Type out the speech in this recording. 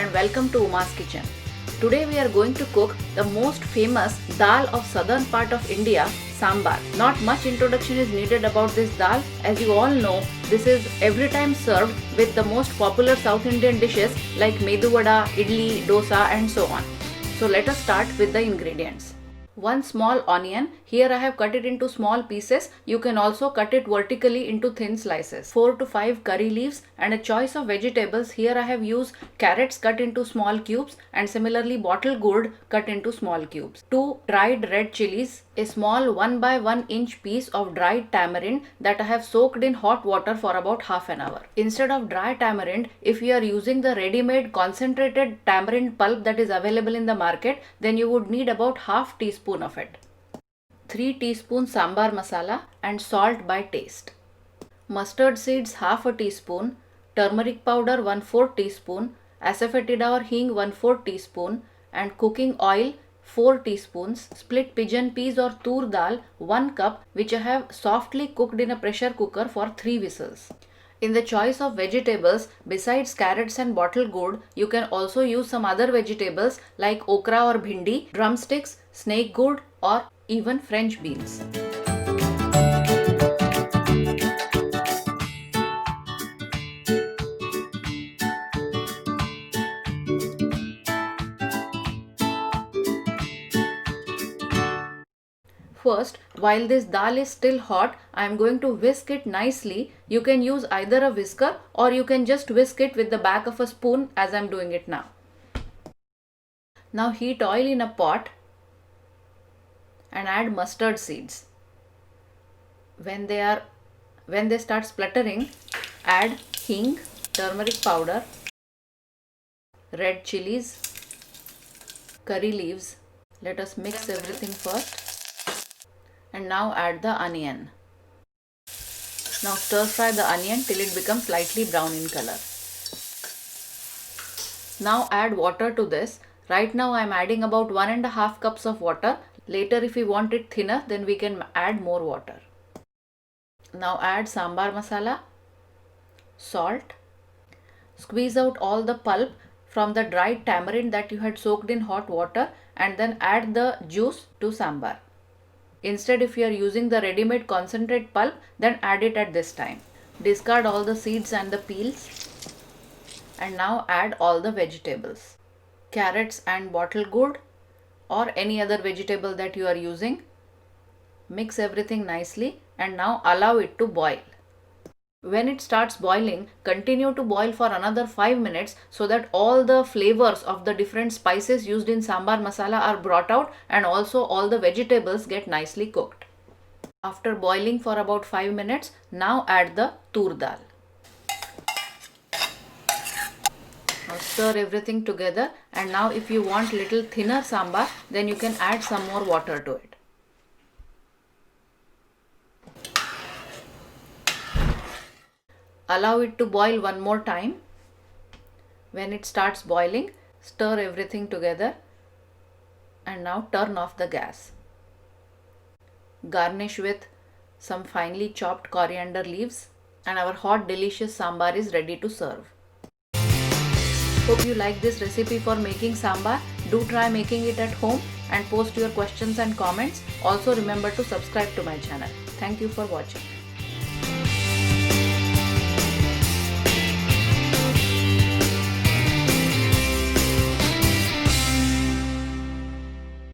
and welcome to Uma's Kitchen. Today we are going to cook the most famous dal of southern part of India, sambar. Not much introduction is needed about this dal. As you all know, this is every time served with the most popular South Indian dishes like medu vada, idli, dosa and so on. So let us start with the ingredients. 1 small onion, here I have cut it into small pieces. You can also cut it vertically into thin slices. 4 to 5 curry leaves and a choice of vegetables. Here I have used carrots cut into small cubes and similarly bottle gourd cut into small cubes. 2 dried red chilies, a small 1 by 1 inch piece of dried tamarind that I have soaked in hot water for about half an hour. Instead of dry tamarind, if you are using the ready-made concentrated tamarind pulp that is available in the market, then you would need about half teaspoon of it. 3 teaspoons sambar masala and salt by taste. Mustard seeds half a teaspoon, turmeric powder 1/4 teaspoon, asafoetida or hing 1/4 teaspoon and cooking oil 4 teaspoons, split pigeon peas or tur dal 1 cup which I have softly cooked in a pressure cooker for 3 whistles. In the choice of vegetables, besides carrots and bottle gourd, you can also use some other vegetables like okra or bhindi, drumsticks, snake gourd or even French beans. First, while this dal is still hot, I am going to whisk it nicely. You can use either a whisker or you can just whisk it with the back of a spoon as I am doing it now. Now heat oil in a pot and add mustard seeds. When they start spluttering, add hing, turmeric powder, red chilies, curry leaves. Let us mix everything first. And now add the onion. Now stir fry the onion till it becomes slightly brown in color. Now add water to this. Right now I am adding about 1.5 cups of water. Later if we want it thinner, then we can add more water. Now add sambar masala, salt. Squeeze out all the pulp from the dried tamarind that you had soaked in hot water and then add the juice to sambar. Instead, if you are using the ready-made concentrate pulp, then add it at this time. Discard all the seeds and the peels. And now add all the vegetables. Carrots and bottle gourd or any other vegetable that you are using. Mix everything nicely and now allow it to boil. When it starts boiling, continue to boil for another 5 minutes so that all the flavors of the different spices used in sambar masala are brought out and also all the vegetables get nicely cooked. After boiling for about 5 minutes, now add the tur dal. Now stir everything together and now if you want little thinner sambar, then you can add some more water to it. Allow it to boil one more time. When it starts boiling, stir everything together and now turn off the gas. Garnish with some finely chopped coriander leaves and our hot delicious sambar is ready to serve. Hope you like this recipe for making sambar. Do try making it at home and post your questions and comments. Also remember to subscribe to my channel. Thank you for watching.